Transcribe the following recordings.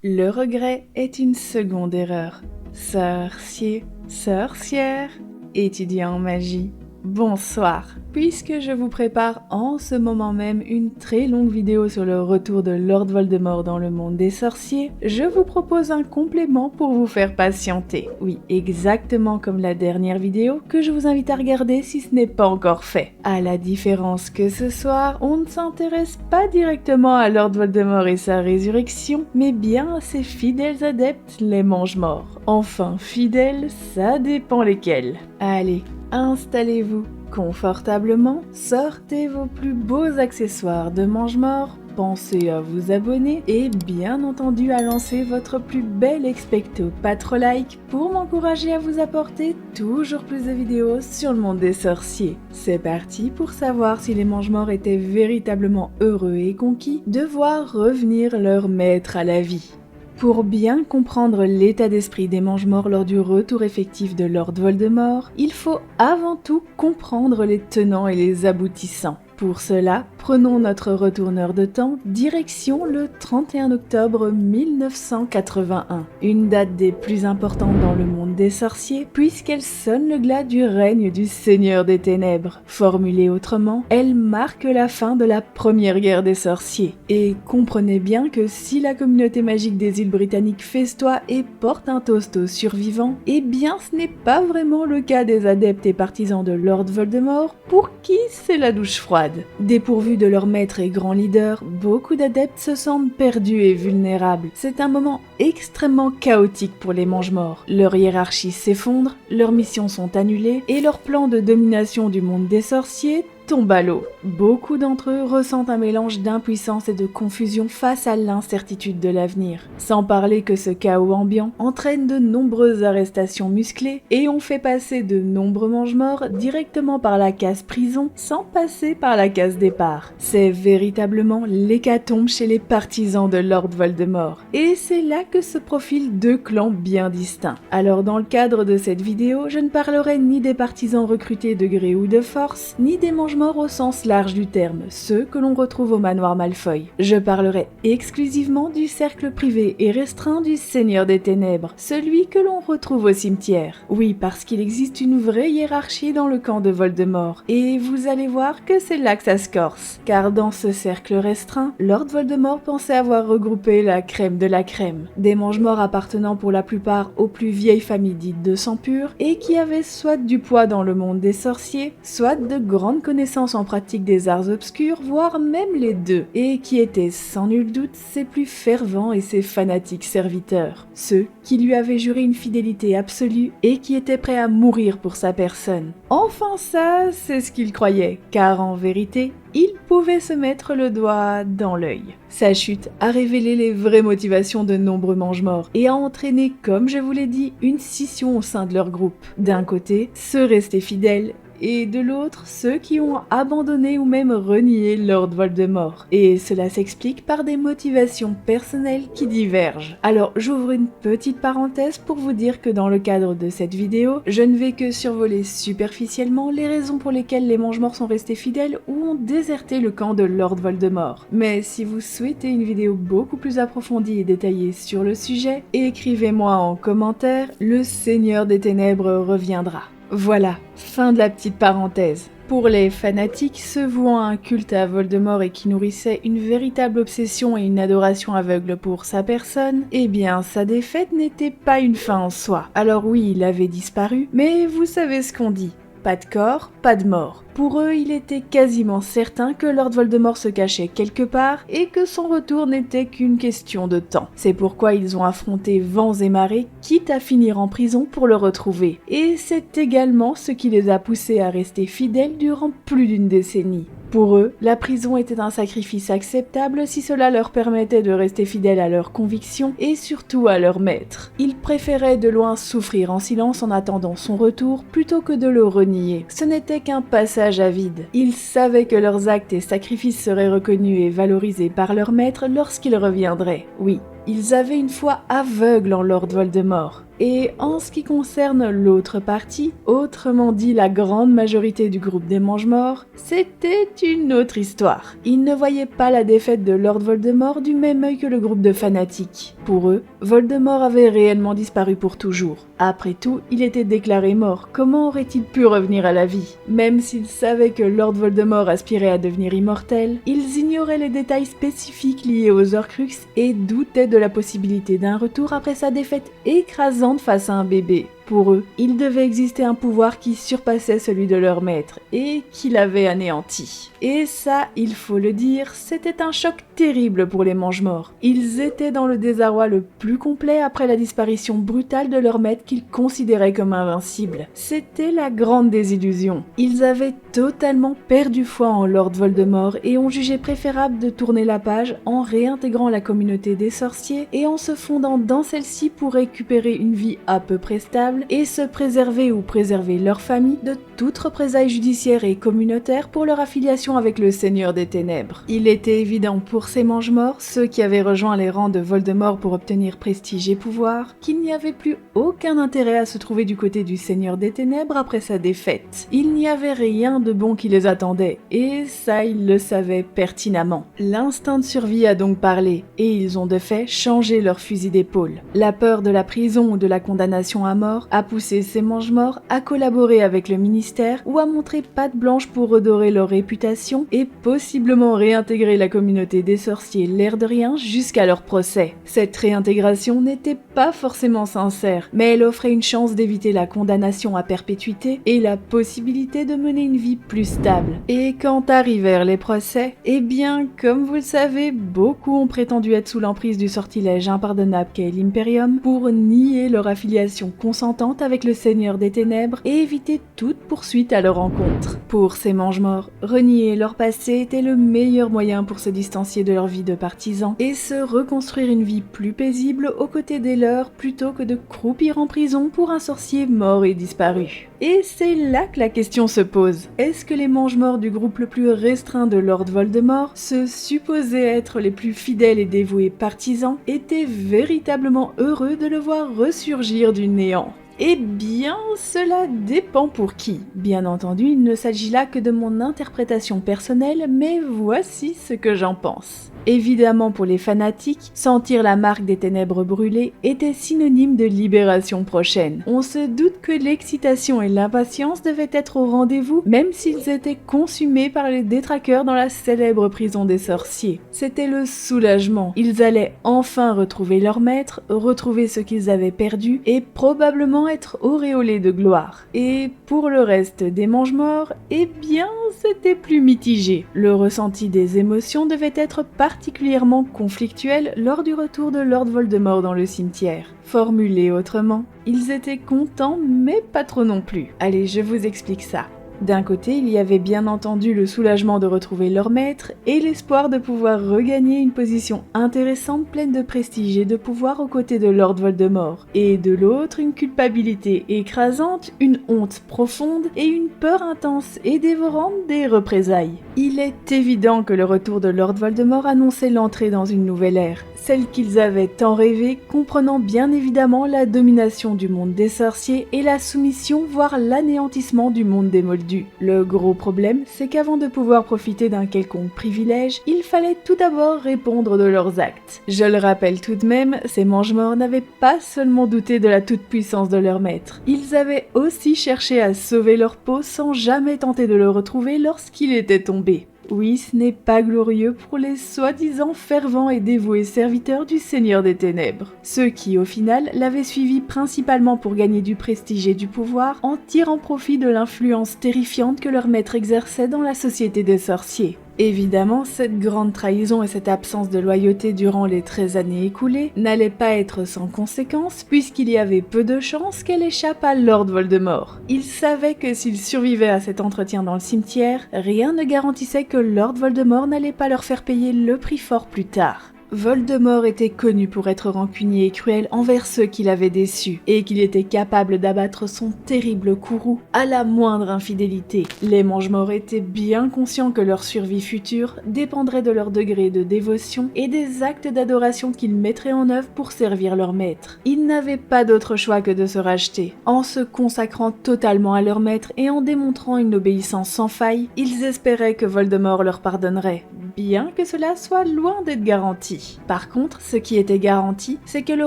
Le regret est une seconde erreur. Sorcier, sorcière, étudiant en magie, bonsoir. Puisque je vous prépare en ce moment même une très longue vidéo sur le retour de Lord Voldemort dans le monde des sorciers, je vous propose un complément pour vous faire patienter. Oui, exactement comme la dernière vidéo que je vous invite à regarder si ce n'est pas encore fait. À la différence que ce soir, on ne s'intéresse pas directement à Lord Voldemort et sa résurrection, mais bien à ses fidèles adeptes, les Mange-Morts. Enfin, fidèles, ça dépend lesquels. Allez, installez-vous confortablement, sortez vos plus beaux accessoires de Mange-Morts, pensez à vous abonner et bien entendu à lancer votre plus bel expecto patro-like pour m'encourager à vous apporter toujours plus de vidéos sur le monde des sorciers. C'est parti pour savoir si les Mange-Morts étaient véritablement heureux et conquis de voir revenir leur maître à la vie. Pour bien comprendre l'état d'esprit des Mange-Morts lors du retour effectif de Lord Voldemort, il faut avant tout comprendre les tenants et les aboutissants. Pour cela, prenons notre retourneur de temps, direction le 31 octobre 1981, une date des plus importantes dans le monde des sorciers, puisqu'elle sonne le glas du règne du Seigneur des Ténèbres. Formulée autrement, elle marque la fin de la première guerre des sorciers. Et comprenez bien que si la communauté magique des îles britanniques festoie et porte un toast aux survivants, eh bien ce n'est pas vraiment le cas des adeptes et partisans de Lord Voldemort, pour qui c'est la douche froide. Dépourvus de leur maître et grand leader, beaucoup d'adeptes se sentent perdus et vulnérables. C'est un moment extrêmement chaotique pour les Mange-Morts. Leur hiérarchie s'effondre, leurs missions sont annulées et leur plan de domination du monde des sorciers tombe à l'eau. Beaucoup d'entre eux ressentent un mélange d'impuissance et de confusion face à l'incertitude de l'avenir. Sans parler que ce chaos ambiant entraîne de nombreuses arrestations musclées et on fait passer de nombreux Mange-Morts directement par la case prison sans passer par la case départ. C'est véritablement l'hécatombe chez les partisans de Lord Voldemort. Et c'est là que se profilent deux clans bien distincts. Alors dans le cadre de cette vidéo, je ne parlerai ni des partisans recrutés de gré ou de force, ni des Mange-Morts au sens large du terme, ceux que l'on retrouve au manoir Malfoy. Je parlerai exclusivement du cercle privé et restreint du Seigneur des Ténèbres, celui que l'on retrouve au cimetière. Oui, parce qu'il existe une vraie hiérarchie dans le camp de Voldemort, et vous allez voir que c'est là que ça se corse. Car dans ce cercle restreint, Lord Voldemort pensait avoir regroupé la crème de la crème. Des Mange-Morts appartenant pour la plupart aux plus vieilles familles dites de sang pur, et qui avaient soit du poids dans le monde des sorciers, soit de grandes connaissances en pratique des arts obscurs, voire même les deux, et qui étaient sans nul doute ses plus fervents et ses fanatiques serviteurs, ceux qui lui avaient juré une fidélité absolue et qui étaient prêts à mourir pour sa personne. Enfin ça, c'est ce qu'il croyait, car en vérité, il pouvait se mettre le doigt dans l'œil. Sa chute a révélé les vraies motivations de nombreux Mange-Morts et a entraîné, comme je vous l'ai dit, une scission au sein de leur groupe. D'un côté, ceux restés fidèles, et de l'autre, ceux qui ont abandonné ou même renié Lord Voldemort. Et cela s'explique par des motivations personnelles qui divergent. Alors, j'ouvre une petite parenthèse pour vous dire que dans le cadre de cette vidéo, je ne vais que survoler superficiellement les raisons pour lesquelles les Mange-Morts sont restés fidèles ou ont déserté le camp de Lord Voldemort. Mais si vous souhaitez une vidéo beaucoup plus approfondie et détaillée sur le sujet, écrivez-moi en commentaire, le Seigneur des Ténèbres reviendra. Voilà, fin de la petite parenthèse. Pour les fanatiques se vouant à un culte à Voldemort et qui nourrissaient une véritable obsession et une adoration aveugle pour sa personne, eh bien sa défaite n'était pas une fin en soi. Alors oui, il avait disparu, mais vous savez ce qu'on dit. Pas de corps, pas de mort. Pour eux, il était quasiment certain que Lord Voldemort se cachait quelque part et que son retour n'était qu'une question de temps. C'est pourquoi ils ont affronté vents et marées, quitte à finir en prison pour le retrouver. Et c'est également ce qui les a poussés à rester fidèles durant plus d'une décennie. Pour eux, la prison était un sacrifice acceptable si cela leur permettait de rester fidèles à leurs convictions et surtout à leur maître. Ils préféraient de loin souffrir en silence en attendant son retour plutôt que de le renier. Ce n'était qu'un passage à vide. Ils savaient que leurs actes et sacrifices seraient reconnus et valorisés par leur maître lorsqu'il reviendrait. Oui, ils avaient une foi aveugle en Lord Voldemort. Et en ce qui concerne l'autre partie, autrement dit la grande majorité du groupe des Mange-Morts, c'était une autre histoire. Ils ne voyaient pas la défaite de Lord Voldemort du même œil que le groupe de fanatiques. Pour eux, Voldemort avait réellement disparu pour toujours. Après tout, il était déclaré mort, comment aurait-il pu revenir à la vie? Même s'ils savaient que Lord Voldemort aspirait à devenir immortel, ils ignoraient les détails spécifiques liés aux Horcruxes et doutaient de la possibilité d'un retour après sa défaite écrasante face à un bébé. Pour eux, il devait exister un pouvoir qui surpassait celui de leur maître et qui l'avait anéanti. Et ça, il faut le dire, c'était un choc terrible pour les Mange-Morts. Ils étaient dans le désarroi le plus complet après la disparition brutale de leur maître qu'ils considéraient comme invincible. C'était la grande désillusion. Ils avaient totalement perdu foi en Lord Voldemort et ont jugé préférable de tourner la page en réintégrant la communauté des sorciers et en se fondant dans celle-ci pour récupérer une vie à peu près stable et se préserver ou préserver leur famille de toute représailles judiciaire et communautaire pour leur affiliation avec le Seigneur des Ténèbres. Il était évident pour ces Mange-Morts, ceux qui avaient rejoint les rangs de Voldemort pour obtenir prestige et pouvoir, qu'il n'y avait plus aucun intérêt à se trouver du côté du Seigneur des Ténèbres après sa défaite. Il n'y avait rien de bon qui les attendait, et ça ils le savaient pertinemment. L'instinct de survie a donc parlé, et ils ont de fait changé leur fusil d'épaule. La peur de la prison ou de la condamnation à mort a poussé ces Mange-Morts à collaborer avec le ministère ou à montrer patte blanche pour redorer leur réputation et possiblement réintégrer la communauté des sorciers l'air de rien jusqu'à leur procès. Cette réintégration n'était pas forcément sincère, mais elle offrait une chance d'éviter la condamnation à perpétuité et la possibilité de mener une vie plus stable. Et quand arrivèrent les procès, eh bien, comme vous le savez, beaucoup ont prétendu être sous l'emprise du sortilège impardonnable qu'est l'Imperium pour nier leur affiliation consentante avec le Seigneur des Ténèbres et éviter toute poursuite à leur encontre. Pour ces Mange-Morts, renier leur passé était le meilleur moyen pour se distancier de leur vie de partisans et se reconstruire une vie plus paisible aux côtés des leurs plutôt que de croupir en prison pour un sorcier mort et disparu. Et c'est là que la question se pose. Est-ce que les Mange-Morts du groupe le plus restreint de Lord Voldemort, ceux supposés être les plus fidèles et dévoués partisans, étaient véritablement heureux de le voir ressurgir du néant? Eh bien, cela dépend pour qui. Bien entendu, il ne s'agit là que de mon interprétation personnelle, mais voici ce que j'en pense. Évidemment, pour les fanatiques, sentir la marque des ténèbres brûlées était synonyme de libération prochaine. On se doute que l'excitation et l'impatience devaient être au rendez-vous, même s'ils étaient consumés par les détraqueurs dans la célèbre prison des sorciers. C'était le soulagement. Ils allaient enfin retrouver leur maître, retrouver ce qu'ils avaient perdu et probablement être auréolés de gloire. Et pour le reste des Mange-Morts, eh bien, c'était plus mitigé. Le ressenti des émotions devait être particulièrement conflictuel lors du retour de Lord Voldemort dans le cimetière. Formulé autrement, ils étaient contents mais pas trop non plus. Allez, je vous explique ça. D'un côté, il y avait bien entendu le soulagement de retrouver leur maître et l'espoir de pouvoir regagner une position intéressante pleine de prestige et de pouvoir aux côtés de Lord Voldemort. Et de l'autre, une culpabilité écrasante, une honte profonde et une peur intense et dévorante des représailles. Il est évident que le retour de Lord Voldemort annonçait l'entrée dans une nouvelle ère, celle qu'ils avaient tant rêvée, comprenant bien évidemment la domination du monde des sorciers et la soumission voire l'anéantissement du monde des Moldus. Le gros problème, c'est qu'avant de pouvoir profiter d'un quelconque privilège, il fallait tout d'abord répondre de leurs actes. Je le rappelle tout de même, ces Mange-Morts n'avaient pas seulement douté de la toute-puissance de leur maître, ils avaient aussi cherché à sauver leur peau sans jamais tenter de le retrouver lorsqu'il était tombé. Oui, ce n'est pas glorieux pour les soi-disant fervents et dévoués serviteurs du Seigneur des Ténèbres. Ceux qui, au final, l'avaient suivi principalement pour gagner du prestige et du pouvoir, en tirant profit de l'influence terrifiante que leur maître exerçait dans la société des sorciers. Évidemment, cette grande trahison et cette absence de loyauté durant les 13 années écoulées n'allaient pas être sans conséquences puisqu'il y avait peu de chances qu'elle échappe à Lord Voldemort. Ils savaient que s'ils survivaient à cet entretien dans le cimetière, rien ne garantissait que Lord Voldemort n'allait pas leur faire payer le prix fort plus tard. Voldemort était connu pour être rancunier et cruel envers ceux qui l'avaient déçu, et qu'il était capable d'abattre son terrible courroux à la moindre infidélité. Les Mangemorts étaient bien conscients que leur survie future dépendrait de leur degré de dévotion et des actes d'adoration qu'ils mettraient en œuvre pour servir leur maître. Ils n'avaient pas d'autre choix que de se racheter. En se consacrant totalement à leur maître et en démontrant une obéissance sans faille, ils espéraient que Voldemort leur pardonnerait, bien que cela soit loin d'être garanti. Par contre, ce qui était garanti, c'est que le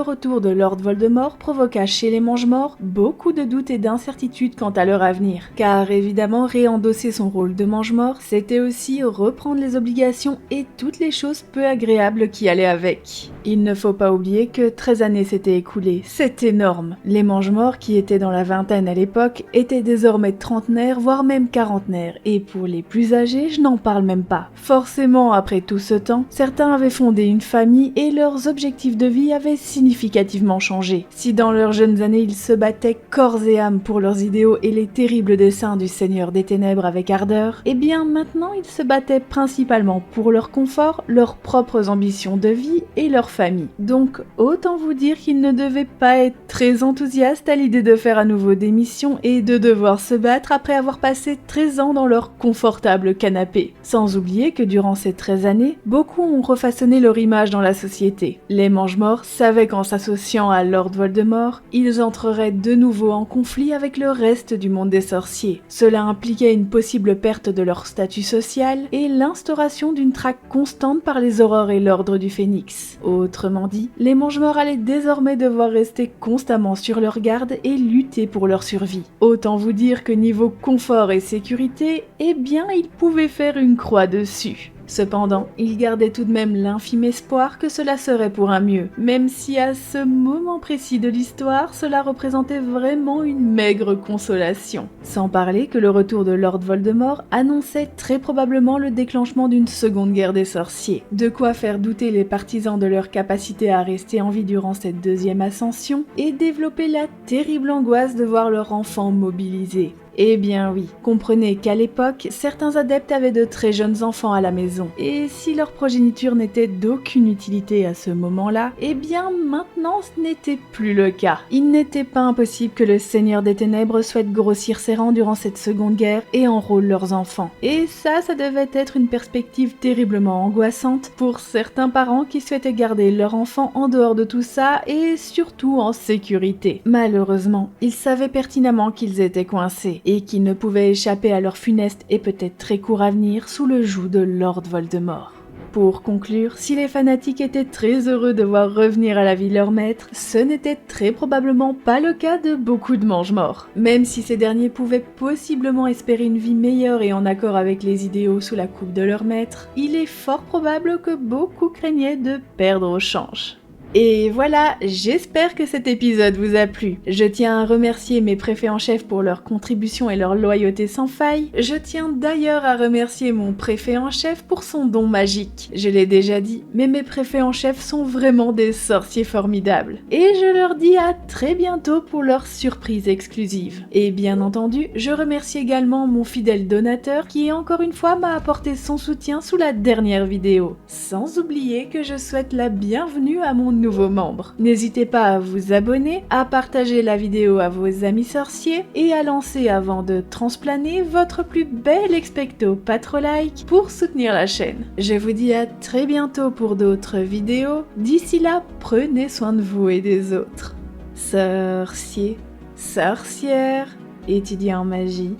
retour de Lord Voldemort provoqua chez les Mangemorts beaucoup de doutes et d'incertitudes quant à leur avenir, car évidemment réendosser son rôle de Mangemort, c'était aussi reprendre les obligations et toutes les choses peu agréables qui allaient avec. Il ne faut pas oublier que 13 années s'étaient écoulées, c'est énorme. Les Mangemorts, qui étaient dans la vingtaine à l'époque, étaient désormais trentenaires, voire même quarantenaires, et pour les plus âgés, je n'en parle même pas. Forcément, après tout ce temps, certains avaient fondé une famille et leurs objectifs de vie avaient significativement changé. Si dans leurs jeunes années ils se battaient corps et âme pour leurs idéaux et les terribles desseins du Seigneur des Ténèbres avec ardeur, eh bien maintenant ils se battaient principalement pour leur confort, leurs propres ambitions de vie et leur famille. Donc autant vous dire qu'ils ne devaient pas être très enthousiastes à l'idée de faire à nouveau des missions et de devoir se battre après avoir passé 13 ans dans leur confortable canapé. Sans oublier que durant ces 13 années, beaucoup ont refaçonné leur image dans la société. Les Mangemorts savaient qu'en s'associant à Lord Voldemort, ils entreraient de nouveau en conflit avec le reste du monde des sorciers. Cela impliquait une possible perte de leur statut social et l'instauration d'une traque constante par les Aurores et l'Ordre du Phénix. Autrement dit, les Mangemorts allaient désormais devoir rester constamment sur leur garde et lutter pour leur survie. Autant vous dire que niveau confort et sécurité, eh bien ils pouvaient faire une croix dessus. Cependant, il gardait tout de même l'infime espoir que cela serait pour un mieux, même si à ce moment précis de l'histoire, cela représentait vraiment une maigre consolation. Sans parler que le retour de Lord Voldemort annonçait très probablement le déclenchement d'une seconde guerre des sorciers. De quoi faire douter les partisans de leur capacité à rester en vie durant cette deuxième ascension et développer la terrible angoisse de voir leur enfant mobilisé. Eh bien oui, comprenez qu'à l'époque, certains adeptes avaient de très jeunes enfants à la maison, et si leur progéniture n'était d'aucune utilité à ce moment-là, eh bien maintenant ce n'était plus le cas. Il n'était pas impossible que le Seigneur des Ténèbres souhaite grossir ses rangs durant cette seconde guerre et enrôle leurs enfants. Et ça devait être une perspective terriblement angoissante pour certains parents qui souhaitaient garder leur enfant en dehors de tout ça et surtout en sécurité. Malheureusement, ils savaient pertinemment qu'ils étaient coincés et qu'ils ne pouvaient échapper à leur funeste et peut-être très court avenir sous le joug de Lord Voldemort. Pour conclure, si les fanatiques étaient très heureux de voir revenir à la vie leur maître, ce n'était très probablement pas le cas de beaucoup de Mangemorts. Même si ces derniers pouvaient possiblement espérer une vie meilleure et en accord avec les idéaux sous la coupe de leur maître, il est fort probable que beaucoup craignaient de perdre au change. Et voilà, j'espère que cet épisode vous a plu. Je tiens à remercier mes préfets en chef pour leur contribution et leur loyauté sans faille. Je tiens d'ailleurs à remercier mon préfet en chef pour son don magique. Je l'ai déjà dit, mais mes préfets en chef sont vraiment des sorciers formidables. Et je leur dis à très bientôt pour leur surprise exclusive. Et bien entendu, je remercie également mon fidèle donateur qui encore une fois m'a apporté son soutien sous la dernière vidéo. Sans oublier que je souhaite la bienvenue à mon nouveaux membres. N'hésitez pas à vous abonner, à partager la vidéo à vos amis sorciers et à lancer avant de transplaner votre plus bel expecto patro-like pour soutenir la chaîne. Je vous dis à très bientôt pour d'autres vidéos. D'ici là, prenez soin de vous et des autres. Sorciers, sorcières, étudiants en magie,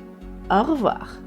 au revoir.